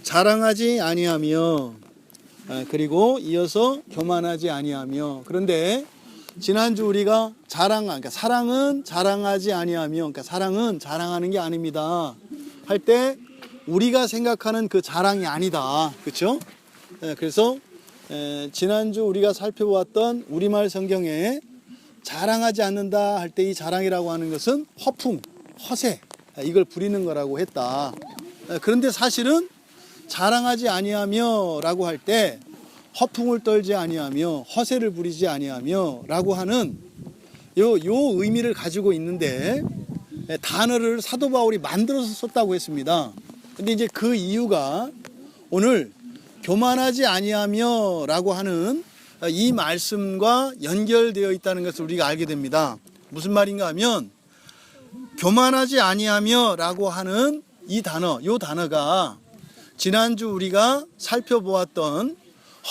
자랑하지 아니하며 그리고 이어서 교만하지 아니하며. 그런데 지난주 우리가 그러니까 사랑은 자랑하지 아니하며, 그러니까 사랑은 자랑하는 게 아닙니다 할 때 우리가 생각하는 그 자랑이 아니다, 그렇죠? 그래서 지난주 우리가 살펴보았던 우리말 성경에 자랑하지 않는다 할 때 이 자랑이라고 하는 것은 허풍, 허세, 이걸 부리는 거라고 했다. 그런데 사실은 자랑하지 아니하며 라고 할 때 허풍을 떨지 아니하며 허세를 부리지 아니하며 라고 하는 요 의미를 가지고 있는데, 단어를 사도 바울이 만들어서 썼다고 했습니다. 근데 이제 그 이유가 오늘 교만하지 아니하며 라고 하는 이 말씀과 연결되어 있다는 것을 우리가 알게 됩니다. 무슨 말인가 하면, 교만하지 아니하며 라고 하는 요 단어가 지난주 우리가 살펴보았던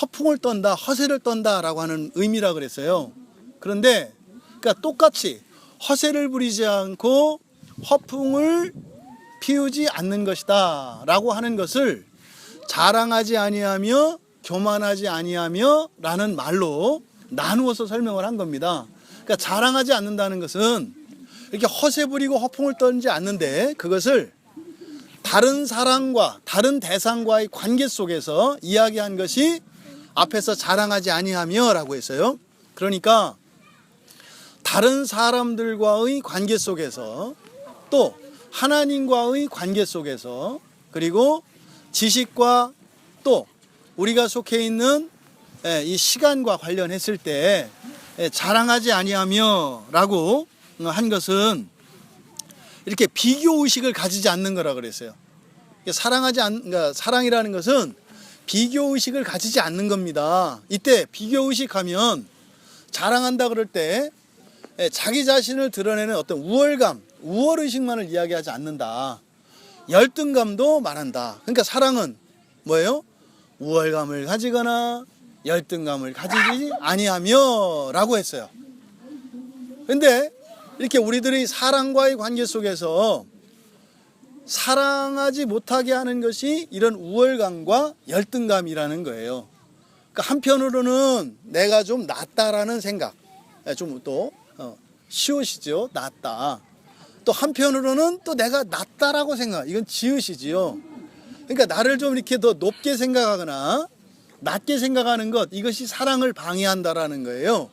허풍을 떤다, 허세를 떤다 라고 하는 의미라 그랬어요. 그런데 그러니까 똑같이 허세를 부리지 않고 허풍을 피우지 않는 것이다 라고 하는 것을 자랑하지 아니하며 교만하지 아니하며 라는 말로 나누어서 설명을 한 겁니다. 그러니까 자랑하지 않는다는 것은 이렇게 허세 부리고 허풍을 떨지 않는데, 그것을 다른 사람과 다른 대상과의 관계 속에서 이야기한 것이 앞에서 자랑하지 아니하며 라고 했어요. 그러니까 다른 사람들과의 관계 속에서, 또 하나님과의 관계 속에서, 그리고 지식과 또 우리가 속해 있는 이 시간과 관련했을 때 자랑하지 아니하며 라고 한 것은 이렇게 비교 의식을 가지지 않는 거라 그랬어요. 그러니까 사랑이라는 것은 비교 의식을 가지지 않는 겁니다. 이때 비교 의식하면, 자랑한다 그럴 때 자기 자신을 드러내는 어떤 우월 의식만을 이야기하지 않는다. 열등감도 말한다. 그러니까 사랑은 뭐예요? 우월감을 가지거나 열등감을 가지지 아니하며 라고 했어요. 근데 이렇게 우리들의 사랑과의 관계 속에서 사랑하지 못하게 하는 것이 이런 우월감과 열등감이라는 거예요. 그러니까 한편으로는 내가 좀 낫다라는 생각, 좀 또 시옷이죠, 낫다. 또 한편으로는 또 내가 낫다라고 생각, 이건 지읒이지요. 그러니까 나를 좀 이렇게 더 높게 생각하거나 낮게 생각하는 것, 이것이 사랑을 방해한다라는 거예요.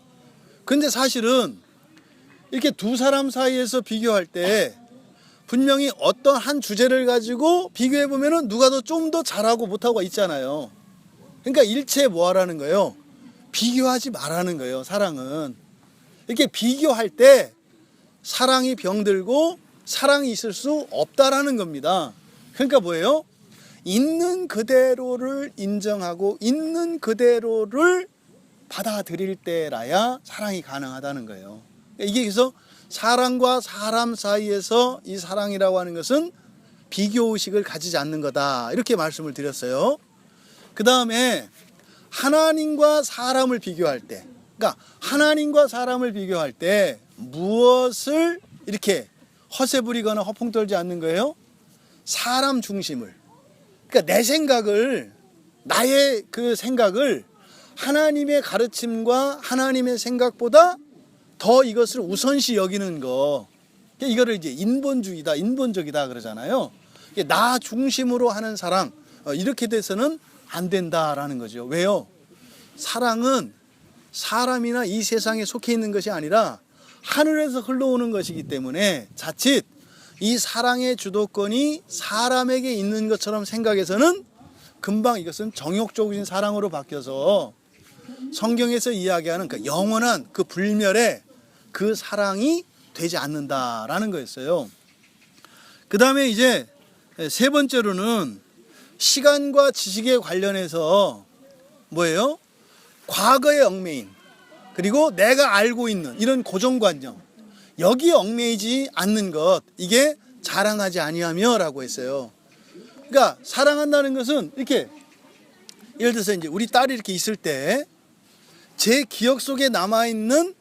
근데 사실은 이렇게 두 사람 사이에서 비교할 때 분명히 어떤 한 주제를 가지고 비교해 보면은 누가 좀 더 잘하고 못하고가 있잖아요. 그러니까 일체 뭐 하라는 거예요? 비교하지 말라는 거예요. 사랑은 이렇게 비교할 때 사랑이 병들고 사랑이 있을 수 없다라는 겁니다. 그러니까 뭐예요? 있는 그대로를 인정하고 있는 그대로를 받아들일 때라야 사랑이 가능하다는 거예요. 이게 그래서 사람과 사람 사이에서 이 사랑이라고 하는 것은 비교의식을 가지지 않는 거다, 이렇게 말씀을 드렸어요. 그 다음에 하나님과 사람을 비교할 때, 그러니까 하나님과 사람을 비교할 때 무엇을 이렇게 허세 부리거나 허풍 떨지 않는 거예요? 사람 중심을, 그러니까 내 생각을, 나의 그 생각을 하나님의 가르침과 하나님의 생각보다 더 이것을 우선시 여기는 거, 이거를 이제 인본주의다, 인본적이다 그러잖아요. 나 중심으로 하는 사랑, 이렇게 돼서는 안 된다라는 거죠. 왜요? 사랑은 사람이나 이 세상에 속해 있는 것이 아니라 하늘에서 흘러오는 것이기 때문에 자칫 이 사랑의 주도권이 사람에게 있는 것처럼 생각해서는 금방 이것은 정욕적인 사랑으로 바뀌어서 성경에서 이야기하는 그 영원한 그 불멸의 그 사랑이 되지 않는다라는 거였어요. 그 다음에 이제 세 번째로는 시간과 지식에 관련해서 뭐예요? 과거의 얽매인, 그리고 내가 알고 있는 이런 고정관념, 여기에 얽매이지 않는 것, 이게 자랑하지 아니하며 라고 했어요. 그러니까 사랑한다는 것은 이렇게, 예를 들어서 이제 우리 딸이 이렇게 있을 때 제 기억 속에 남아있는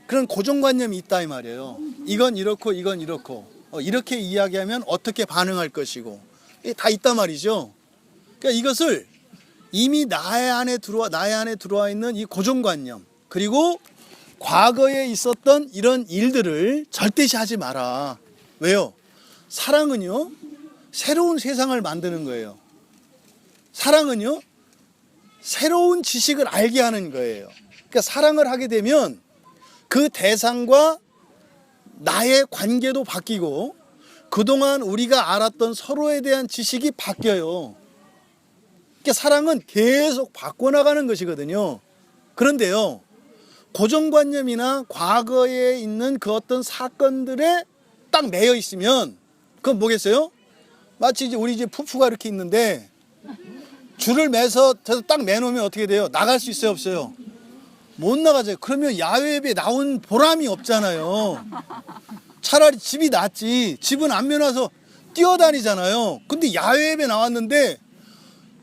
그런 고정관념이 있다 이 말이에요. 이건 이렇고 이건 이렇고, 이렇게 이야기하면 어떻게 반응할 것이고, 다 있단 말이죠. 그러니까 이것을 이미 나의 안에 들어와 있는 이 고정관념, 그리고 과거에 있었던 이런 일들을 절대시하지 마라. 왜요? 사랑은요, 새로운 세상을 만드는 거예요. 사랑은요, 새로운 지식을 알게 하는 거예요. 그러니까 사랑을 하게 되면 그 대상과 나의 관계도 바뀌고 그동안 우리가 알았던 서로에 대한 지식이 바뀌어요. 그러니까 사랑은 계속 바꿔나가는 것이거든요. 그런데요, 고정관념이나 과거에 있는 그 어떤 사건들에 딱 매여 있으면 그건 뭐겠어요? 마치 이제 우리 이제 푸푸가 이렇게 있는데 줄을 매서 딱 매놓으면 어떻게 돼요? 나갈 수 있어요, 없어요? 못 나가죠. 그러면 야외에 나온 보람이 없잖아요. 차라리 집이 낫지. 집은 안 매놔서 뛰어다니잖아요. 근데 야외에 나왔는데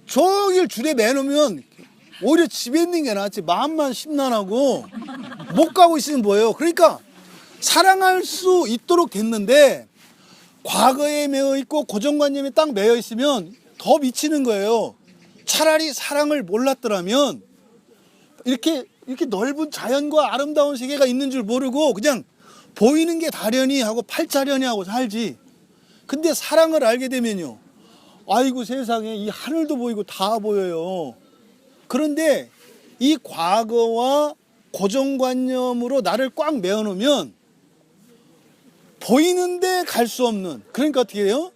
종일 줄에 매놓으면 오히려 집에 있는 게 낫지. 마음만 심란하고 못 가고 있으면 뭐예요? 그러니까 사랑할 수 있도록 됐는데 과거에 매여 있고 고정관념이 딱 매여 있으면 더 미치는 거예요. 차라리 사랑을 몰랐더라면 이렇게 넓은 자연과 아름다운 세계가 있는 줄 모르고 그냥 보이는 게 다려니 하고 팔자려니 하고 살지. 근데 사랑을 알게 되면요, 아이고 세상에 이 하늘도 보이고 다 보여요. 그런데 이 과거와 고정관념으로 나를 꽉 메어놓으면 보이는데 갈 수 없는, 그러니까 어떻게 해요?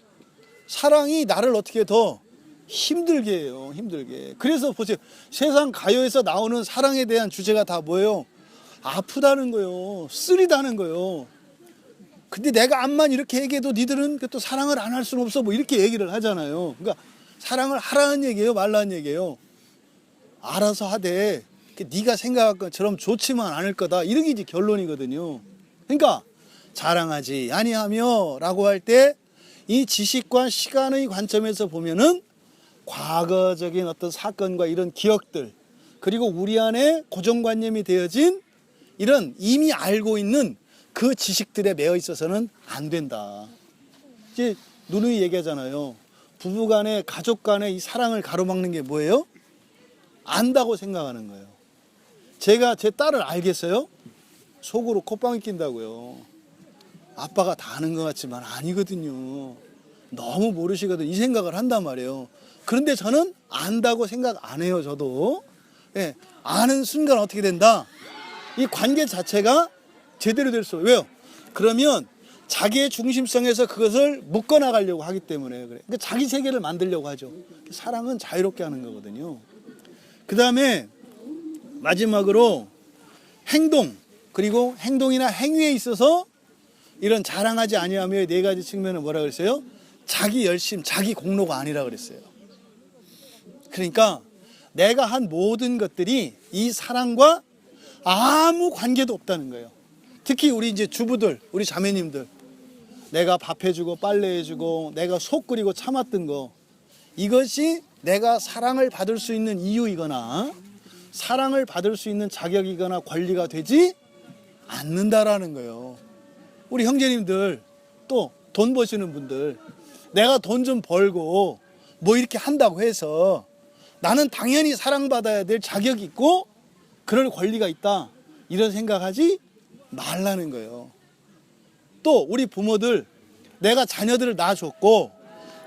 사랑이 나를 어떻게 더 힘들게 해요. 힘들게. 그래서 보세요, 세상 가요에서 나오는 사랑에 대한 주제가 다 뭐예요? 아프다는 거요, 쓰리다는 거요. 근데 내가 암만 이렇게 얘기해도 니들은 또 사랑을 안 할 수는 없어, 뭐 이렇게 얘기를 하잖아요. 그러니까 사랑을 하라는 얘기예요, 말라는 얘기예요? 알아서 하되 네가 생각한 것처럼 좋지만 않을 거다, 이런 게 이제 결론이거든요. 그러니까 자랑하지 아니하며 라고 할 때 이 지식과 시간의 관점에서 보면은 과거적인 어떤 사건과 이런 기억들, 그리고 우리 안에 고정관념이 되어진 이런 이미 알고 있는 그 지식들에 매여 있어서는 안 된다. 이제 누누이 얘기하잖아요. 부부간에, 가족간에 이 사랑을 가로막는 게 뭐예요? 안다고 생각하는 거예요. 제가 제 딸을 알겠어요? 속으로 콧방귀 낀다고요. 아빠가 다 아는 것 같지만 아니거든요. 너무 모르시거든, 이 생각을 한단 말이에요. 그런데 저는 안다고 생각 안 해요. 저도. 예, 아는 순간 어떻게 된다? 이 관계 자체가 제대로 될 수 없어요. 왜요? 그러면 자기의 중심성에서 그것을 묶어나가려고 하기 때문에 그래. 그러니까 자기 세계를 만들려고 하죠. 사랑은 자유롭게 하는 거거든요. 그 다음에 마지막으로 행동, 그리고 행동이나 행위에 있어서 이런 자랑하지 아니하며의 네 가지 측면은 뭐라 그랬어요? 자기 열심, 자기 공로가 아니라 그랬어요. 그러니까 내가 한 모든 것들이 이 사랑과 아무 관계도 없다는 거예요. 특히 우리 이제 주부들, 우리 자매님들, 내가 밥 해주고 빨래 해주고 내가 속 끓이고 참았던 거, 이것이 내가 사랑을 받을 수 있는 이유이거나 사랑을 받을 수 있는 자격이거나 권리가 되지 않는다라는 거예요. 우리 형제님들, 또 돈 버시는 분들, 내가 돈 좀 벌고 뭐 이렇게 한다고 해서 나는 당연히 사랑받아야 될 자격이 있고 그럴 권리가 있다, 이런 생각하지 말라는 거예요. 또 우리 부모들, 내가 자녀들을 낳아줬고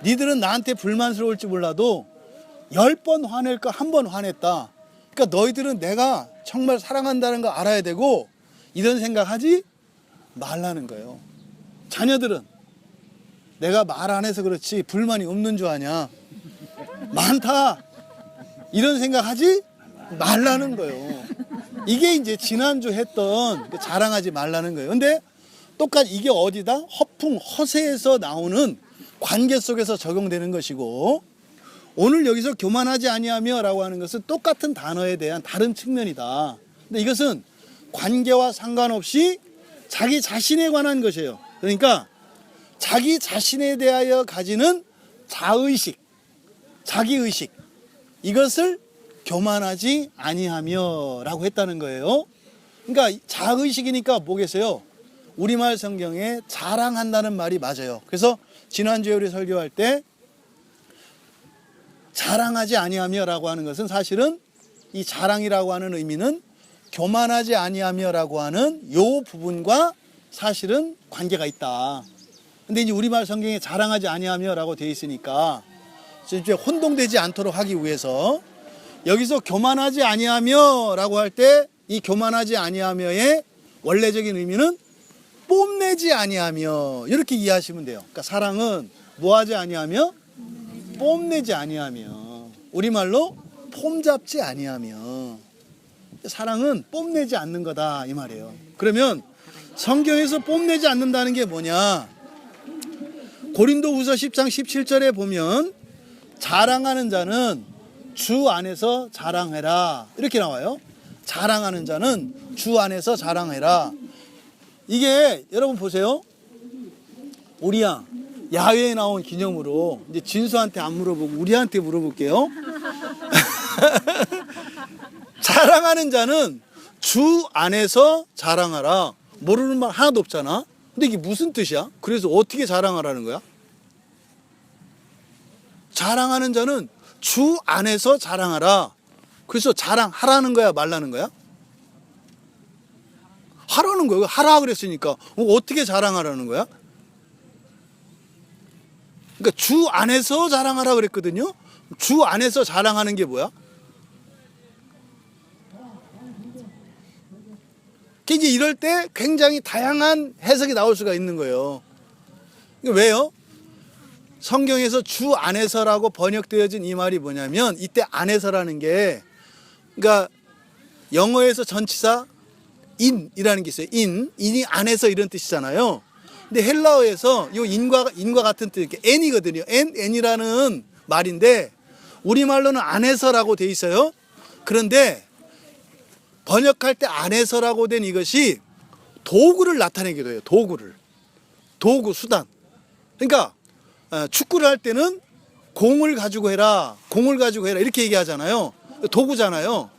니들은 나한테 불만스러울지 몰라도 10번 화낼 거 1번 화냈다. 그러니까 너희들은 내가 정말 사랑한다는 거 알아야 되고 이런 생각하지 말라는 거예요. 자녀들은 내가 말 안 해서 그렇지 불만이 없는 줄 아냐, 많다, 이런 생각하지 말라는 거예요. 이게 이제 지난주 했던 자랑하지 말라는 거예요. 근데 똑같이 이게 어디다? 허풍, 허세에서 나오는 관계 속에서 적용되는 것이고, 오늘 여기서 교만하지 아니하며 라고 하는 것은 똑같은 단어에 대한 다른 측면이다. 근데 이것은 관계와 상관없이 자기 자신에 관한 것이에요. 그러니까 자기 자신에 대하여 가지는 자의식, 자기의식, 이것을 교만하지 아니하며 라고 했다는 거예요. 그러니까 자의식이니까 뭐겠어요? 우리말 성경에 자랑한다는 말이 맞아요. 그래서 지난주에 우리 설교할 때 자랑하지 아니하며라고 하는 것은 사실은 이 자랑이라고 하는 의미는 교만하지 아니하며라고 하는 요 부분과 사실은 관계가 있다. 근데 이제 우리말 성경에 자랑하지 아니하며라고 되어 있으니까 이제 혼동되지 않도록 하기 위해서 여기서 교만하지 아니하며라고 할 때 이 교만하지 아니하며의 원래적인 의미는 뽐내지 아니하며 이렇게 이해하시면 돼요. 그러니까 사랑은 뭐하지 아니하며 뽐내지 아니하며 우리말로 폼잡지 아니하며 사랑은 뽐내지 않는 거다 이 말이에요. 그러면 성경에서 뽐내지 않는다는 게 뭐냐? 고린도후서 10장 17절에 보면 자랑하는 자는 주 안에서 자랑해라 이렇게 나와요. 자랑하는 자는 주 안에서 자랑해라. 이게 여러분 보세요. 우리야 야외에 나온 기념으로 이제 진수한테 안 물어보고 우리한테 물어볼게요. 자랑하는 자는 주 안에서 자랑하라. 모르는 말 하나도 없잖아. 근데 이게 무슨 뜻이야? 그래서 어떻게 자랑하라는 거야? 자랑하는 자는 주 안에서 자랑하라. 그래서 자랑하라는 거야 말라는 거야? 하라는 거예요. 하라 그랬으니까 어떻게 자랑하라는 거야? 그러니까 주 안에서 자랑하라 그랬거든요. 주 안에서 자랑하는 게 뭐야? 이제 이럴 때 굉장히 다양한 해석이 나올 수가 있는 거예요. 왜요? 성경에서 주 안에서라고 번역되어진 이 말이 뭐냐면 이때 안에서라는 게 그러니까 영어에서 전치사 in이라는 게 있어요. in이 안에서 이런 뜻이잖아요. 근데 헬라어에서 이 인과 같은 뜻, n이거든요. n이라는 말인데 우리말로는 안에서라고 돼 있어요. 그런데 번역할 때 안에서라고 된 이것이 도구를 나타내기도 해요. 도구, 수단. 그러니까 축구를 할 때는 공을 가지고 해라 이렇게 얘기하잖아요. 도구잖아요.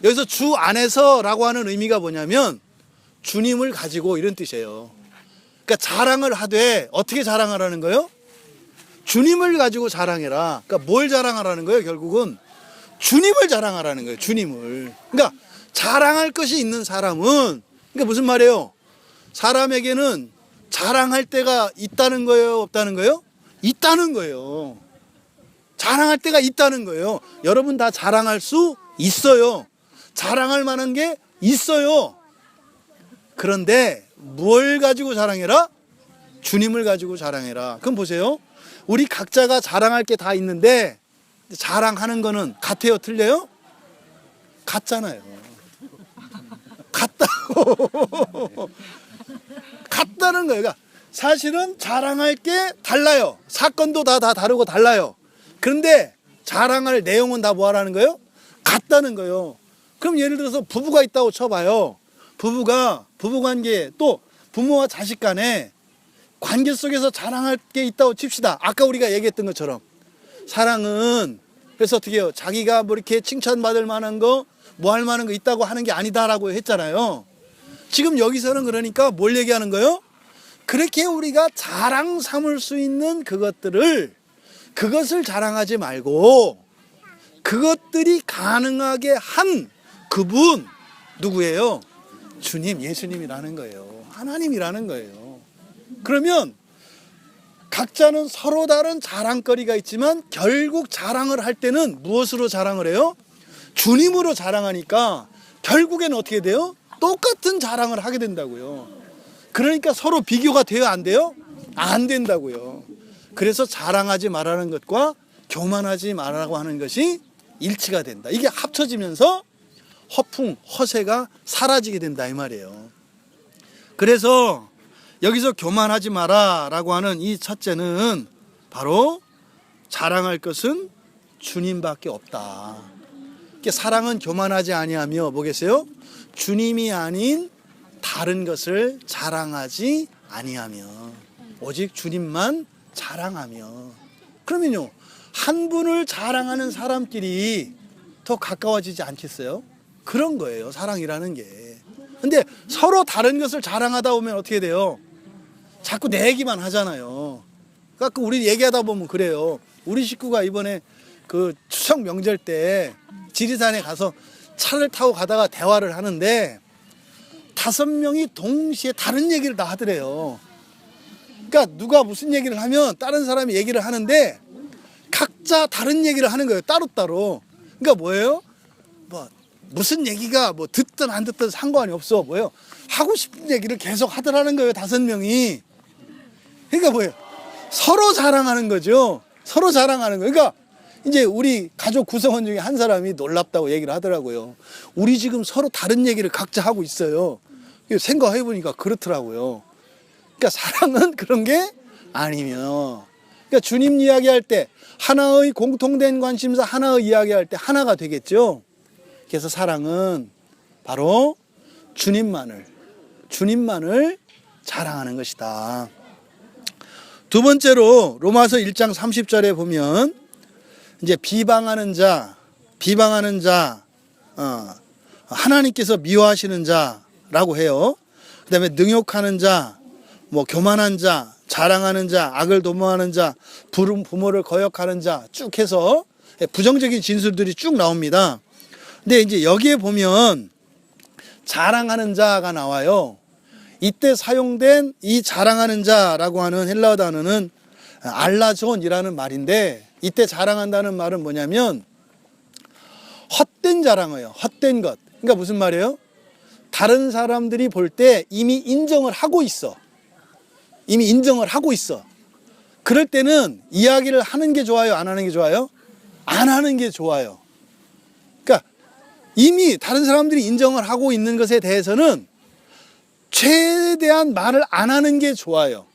여기서 주 안에서라고 하는 의미가 뭐냐면 주님을 가지고 이런 뜻이에요. 그러니까 자랑을 하되 어떻게 자랑하라는 거예요? 주님을 가지고 자랑해라. 그러니까 뭘 자랑하라는 거예요? 결국은 주님을 자랑하라는 거예요. 주님을. 그러니까 자랑할 것이 있는 사람은 그러니까 무슨 말이에요? 사람에게는 자랑할 때가 있다는 거예요? 없다는 거예요? 있다는 거예요. 자랑할 때가 있다는 거예요. 여러분 다 자랑할 수 있어요. 자랑할 만한 게 있어요. 그런데 뭘 가지고 자랑해라? 주님을 가지고 자랑해라. 그럼 보세요. 우리 각자가 자랑할 게 다 있는데 자랑하는 거는 같아요? 틀려요? 같잖아요. 같다고. 같다는 거예요. 그러니까 사실은 자랑할 게 달라요. 사건도 다 다르고 달라요. 그런데 자랑할 내용은 다 뭐하라는 거예요? 같다는 거예요. 그럼 예를 들어서 부부가 있다고 쳐봐요. 부부관계 또 부모와 자식 간에 관계 속에서 자랑할 게 있다고 칩시다. 아까 우리가 얘기했던 것처럼 사랑은 그래서 어떻게 해요? 자기가 뭐 이렇게 칭찬받을 만한 거 뭐 할 만한 거 있다고 하는 게 아니다라고 했잖아요. 지금 여기서는 그러니까 뭘 얘기하는 거예요? 그렇게 우리가 자랑 삼을 수 있는 그것을 자랑하지 말고 그것들이 가능하게 한 그분 누구예요? 주님, 예수님이라는 거예요. 하나님이라는 거예요. 그러면 각자는 서로 다른 자랑거리가 있지만 결국 자랑을 할 때는 무엇으로 자랑을 해요? 주님으로 자랑하니까 결국에는 어떻게 돼요? 똑같은 자랑을 하게 된다고요. 그러니까 서로 비교가 돼요? 안 돼요? 안 된다고요. 그래서 자랑하지 말라는 것과 교만하지 말라고 하는 것이 일치가 된다. 이게 합쳐지면서 허세가 사라지게 된다 이 말이에요. 그래서 여기서 교만하지 마라라고 하는 이 첫째는 바로 자랑할 것은 주님밖에 없다. 사랑은 교만하지 아니하며 뭐겠어요? 주님이 아닌 다른 것을 자랑하지 아니하며 오직 주님만 자랑하며. 그러면요 한 분을 자랑하는 사람끼리 더 가까워지지 않겠어요? 그런 거예요 사랑이라는 게. 근데 서로 다른 것을 자랑하다 보면 어떻게 돼요? 자꾸 내 얘기만 하잖아요. 그러니까 우리 얘기하다 보면 그래요. 우리 식구가 이번에 그 추석 명절 때 지리산에 가서 차를 타고 가다가 대화를 하는데 5명이 동시에 다른 얘기를 다 하더래요. 그러니까 누가 무슨 얘기를 하면 다른 사람이 얘기를 하는데 각자 다른 얘기를 하는 거예요. 따로따로. 그러니까 뭐예요? 뭐 무슨 얘기가 뭐 듣든 안 듣든 상관이 없어. 뭐예요? 하고 싶은 얘기를 계속 하더라는 거예요. 5명이. 그러니까 뭐예요? 서로 자랑하는 거죠. 서로 자랑하는 거예요. 그러니까 이제 우리 가족 구성원 중에 한 사람이 놀랍다고 얘기를 하더라고요. 우리 지금 서로 다른 얘기를 각자 하고 있어요. 생각해 보니까 그렇더라고요. 그러니까 사랑은 그런 게 아니며, 그러니까 주님 이야기할 때 하나의 공통된 관심사, 하나의 이야기할 때 하나가 되겠죠. 그래서 사랑은 바로 주님만을 자랑하는 것이다. 두 번째로 로마서 1장 30절에 보면 이제 비방하는 자, 하나님께서 미워하시는 자라고 해요. 그다음에 능욕하는 자, 뭐 교만한 자, 자랑하는 자, 악을 도모하는 자, 부모를 거역하는 자 쭉 해서 부정적인 진술들이 쭉 나옵니다. 근데 이제 여기에 보면 자랑하는 자가 나와요. 이때 사용된 이 자랑하는 자라고 하는 헬라어 단어는 알라존이라는 말인데, 이때 자랑한다는 말은 뭐냐면 헛된 자랑이에요. 헛된 것. 그러니까 무슨 말이에요? 다른 사람들이 볼 때 이미 인정을 하고 있어. 그럴 때는 이야기를 하는 게 좋아요? 안 하는 게 좋아요? 안 하는 게 좋아요. 그러니까 이미 다른 사람들이 인정을 하고 있는 것에 대해서는 최대한 말을 안 하는 게 좋아요.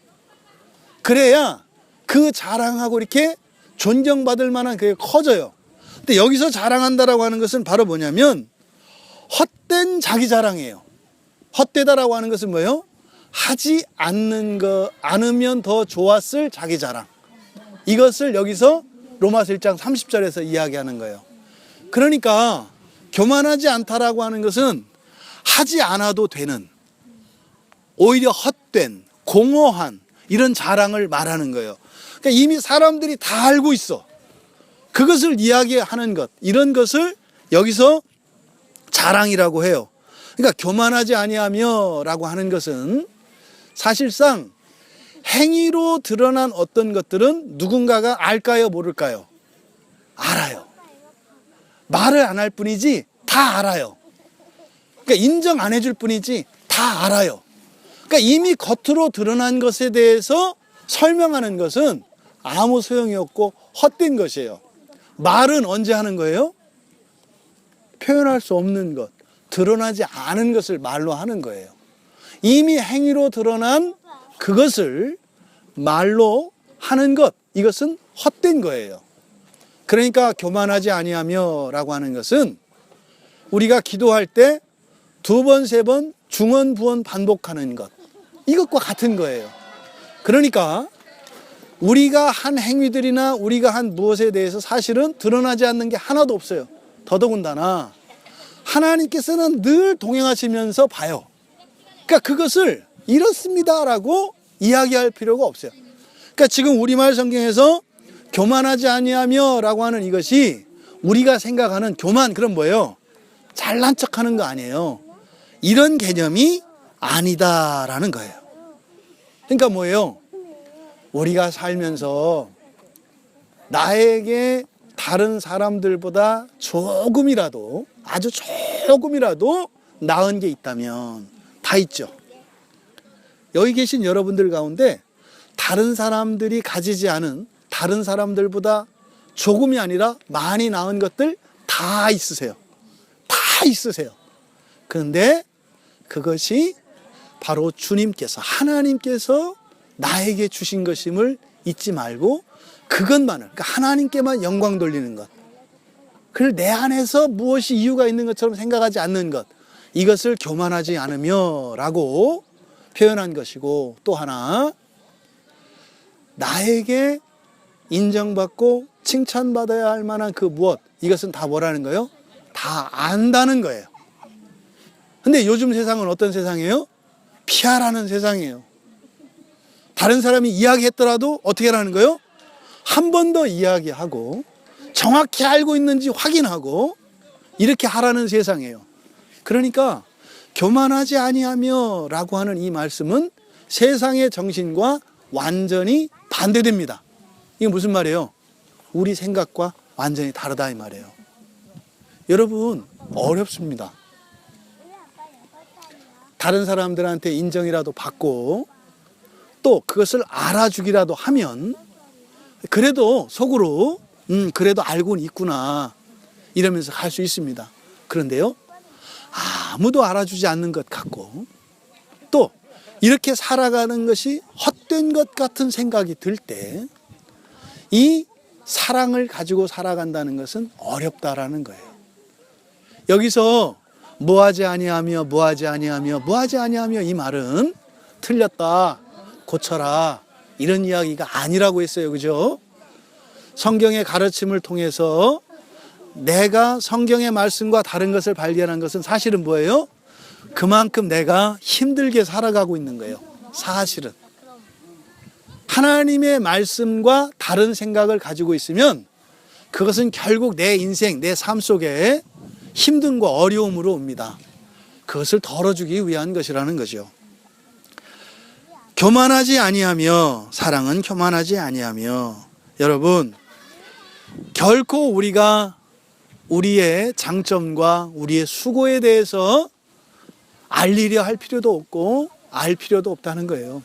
그래야 그 자랑하고 이렇게 존경받을 만한 그게 커져요. 근데 여기서 자랑한다라고 하는 것은 바로 뭐냐면 헛된 자기 자랑이에요. 헛되다라고 하는 것은 뭐예요? 하지 않으면 더 좋았을 자기 자랑. 이것을 여기서 로마서 1장 30절에서 이야기하는 거예요. 그러니까 교만하지 않다라고 하는 것은 하지 않아도 되는, 오히려 헛된, 공허한 이런 자랑을 말하는 거예요. 그러니까 이미 사람들이 다 알고 있어. 그것을 이야기하는 것, 이런 것을 여기서 자랑이라고 해요. 그러니까 교만하지 아니하며라고 하는 것은 사실상 행위로 드러난 어떤 것들은 누군가가 알까요, 모를까요? 알아요. 말을 안 할 뿐이지 다 알아요. 그러니까 인정 안 해줄 뿐이지 다 알아요. 그러니까 이미 겉으로 드러난 것에 대해서 설명하는 것은 아무 소용이 없고 헛된 것이에요. 말은 언제 하는 거예요? 표현할 수 없는 것, 드러나지 않은 것을 말로 하는 거예요. 이미 행위로 드러난 그것을 말로 하는 것, 이것은 헛된 거예요. 그러니까 교만하지 아니하며라고 하는 것은 우리가 기도할 때 2번, 3번 중언, 부언 반복하는 것, 이것과 같은 거예요. 그러니까 우리가 한 행위들이나 우리가 한 무엇에 대해서 사실은 드러나지 않는 게 하나도 없어요. 더더군다나 하나님께서는 늘 동행하시면서 봐요. 그러니까 그것을 이렇습니다라고 이야기할 필요가 없어요. 그러니까 지금 우리말 성경에서 교만하지 아니하며라고 하는 이것이 우리가 생각하는 교만, 그럼 뭐예요? 잘난 척하는 거 아니에요. 이런 개념이 아니다라는 거예요. 그러니까 뭐예요? 우리가 살면서 나에게 다른 사람들보다 조금이라도, 아주 조금이라도 나은 게 있다면 다 있죠. 여기 계신 여러분들 가운데 다른 사람들이 가지지 않은, 다른 사람들보다 조금이 아니라 많이 나은 것들 다 있으세요. 다 있으세요. 그런데 그것이 바로 주님께서, 하나님께서 나에게 주신 것임을 잊지 말고 그것만을, 그러니까 하나님께만 영광 돌리는 것, 그걸 내 안에서 무엇이 이유가 있는 것처럼 생각하지 않는 것, 이것을 교만하지 않으며 라고 표현한 것이고, 또 하나 나에게 인정받고 칭찬받아야 할 만한 그 무엇, 이것은 다 뭐라는 거예요? 다 안다는 거예요. 근데 요즘 세상은 어떤 세상이에요? 피하라는 세상이에요. 다른 사람이 이야기했더라도 어떻게 하라는 거예요? 한 번 더 이야기하고 정확히 알고 있는지 확인하고 이렇게 하라는 세상이에요. 그러니까 교만하지 아니하며 라고 하는 이 말씀은 세상의 정신과 완전히 반대됩니다. 이게 무슨 말이에요? 우리 생각과 완전히 다르다 이 말이에요. 여러분, 어렵습니다. 다른 사람들한테 인정이라도 받고 또 그것을 알아주기라도 하면 그래도 속으로 그래도 알고는 있구나 이러면서 갈 수 있습니다. 그런데요, 아무도 알아주지 않는 것 같고 또 이렇게 살아가는 것이 헛된 것 같은 생각이 들 때 이 사랑을 가지고 살아간다는 것은 어렵다라는 거예요. 여기서 뭐하지 아니하며 뭐하지 아니하며 뭐하지 아니하며 이 말은 틀렸다, 고쳐라 이런 이야기가 아니라고 했어요. 그죠? 성경의 가르침을 통해서 내가 성경의 말씀과 다른 것을 발견한 것은 사실은 뭐예요? 그만큼 내가 힘들게 살아가고 있는 거예요. 사실은 하나님의 말씀과 다른 생각을 가지고 있으면 그것은 결국 내 인생, 내 삶 속에 힘듦과 어려움으로 옵니다. 그것을 덜어주기 위한 것이라는 거죠. 교만하지 아니하며, 사랑은 교만하지 아니하며. 여러분, 결코 우리가 우리의 장점과 우리의 수고에 대해서 알리려 할 필요도 없고 알 필요도 없다는 거예요.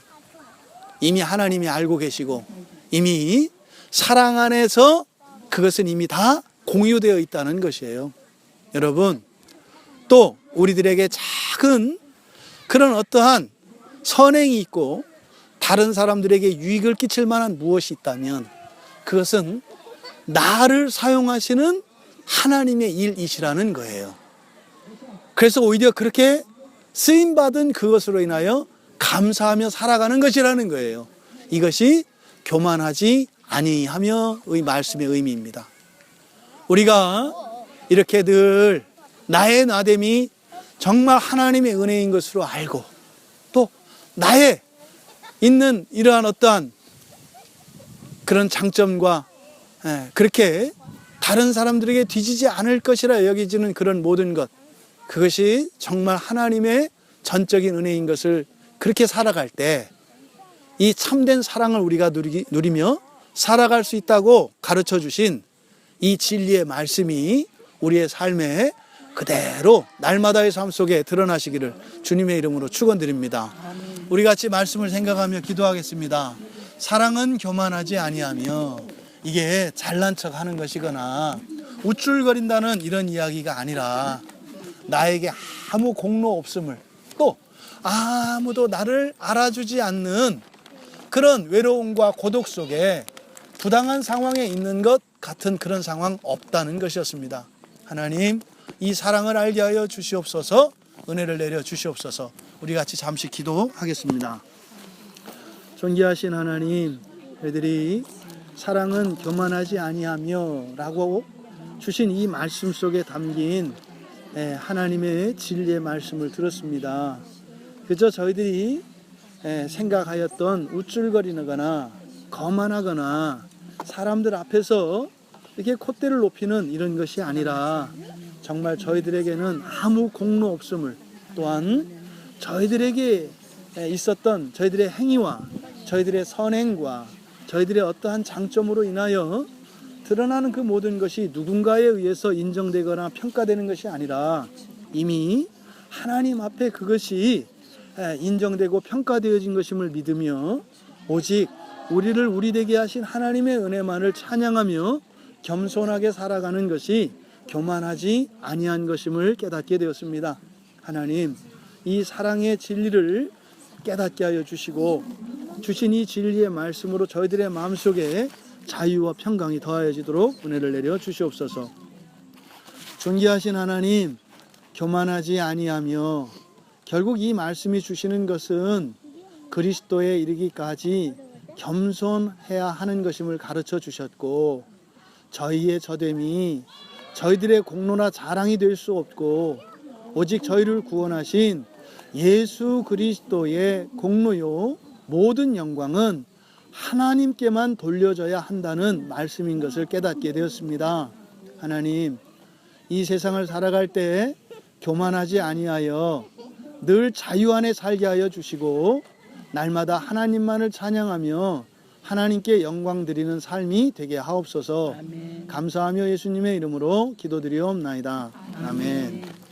이미 하나님이 알고 계시고 이미 사랑 안에서 그것은 이미 다 공유되어 있다는 것이에요. 여러분, 또 우리들에게 작은 그런 어떠한 선행이 있고 다른 사람들에게 유익을 끼칠 만한 무엇이 있다면 그것은 나를 사용하시는 하나님의 일이시라는 거예요. 그래서 오히려 그렇게 쓰임받은 그것으로 인하여 감사하며 살아가는 것이라는 거예요. 이것이 교만하지 아니하며의 말씀의 의미입니다. 우리가 이렇게 늘 나의 나됨이 정말 하나님의 은혜인 것으로 알고 또 나의 있는 이러한 어떠한 그런 장점과 그렇게 다른 사람들에게 뒤지지 않을 것이라 여기지는 그런 모든 것, 그것이 정말 하나님의 전적인 은혜인 것을 그렇게 살아갈 때 이 참된 사랑을 우리가 누리며 살아갈 수 있다고 가르쳐 주신 이 진리의 말씀이 우리의 삶에 그대로 날마다의 삶 속에 드러나시기를 주님의 이름으로 축원드립니다. 우리 같이 말씀을 생각하며 기도하겠습니다. 사랑은 교만하지 아니하며, 이게 잘난 척 하는 것이거나 우쭐거린다는 이런 이야기가 아니라 나에게 아무 공로 없음을, 또 아무도 나를 알아주지 않는 그런 외로움과 고독 속에 부당한 상황에 있는 것 같은 그런 상황 없다는 것이었습니다. 하나님, 이 사랑을 알게 하여 주시옵소서, 은혜를 내려 주시옵소서. 우리 같이 잠시 기도하겠습니다. 존귀하신 하나님, 저희들이 사랑은 교만하지 아니하며 라고 주신 이 말씀 속에 담긴 하나님의 진리의 말씀을 들었습니다. 그저 저희들이 생각하였던 우쭐거리거나 거만하거나 사람들 앞에서 이렇게 콧대를 높이는 이런 것이 아니라 정말 저희들에게는 아무 공로 없음을, 또한 저희들에게 있었던 저희들의 행위와 저희들의 선행과 저희들의 어떠한 장점으로 인하여 드러나는 그 모든 것이 누군가에 의해서 인정되거나 평가되는 것이 아니라 이미 하나님 앞에 그것이 인정되고 평가되어진 것임을 믿으며 오직 우리를 우리 되게 하신 하나님의 은혜만을 찬양하며 겸손하게 살아가는 것이 교만하지 아니한 것임을 깨닫게 되었습니다. 하나님, 이 사랑의 진리를 깨닫게 하여 주시고 주신 이 진리의 말씀으로 저희들의 마음속에 자유와 평강이 더하여지도록 은혜를 내려 주시옵소서. 존귀하신 하나님, 교만하지 아니하며, 결국 이 말씀이 주시는 것은 그리스도에 이르기까지 겸손해야 하는 것임을 가르쳐 주셨고, 저희의 저됨이 저희들의 공로나 자랑이 될 수 없고 오직 저희를 구원하신 예수 그리스도의 공로요 모든 영광은 하나님께만 돌려져야 한다는 말씀인 것을 깨닫게 되었습니다. 하나님, 이 세상을 살아갈 때 교만하지 아니하여 늘 자유 안에 살게 하여 주시고 날마다 하나님만을 찬양하며 하나님께 영광 드리는 삶이 되게 하옵소서. 아멘. 감사하며 예수님의 이름으로 기도드리옵나이다. 아멘.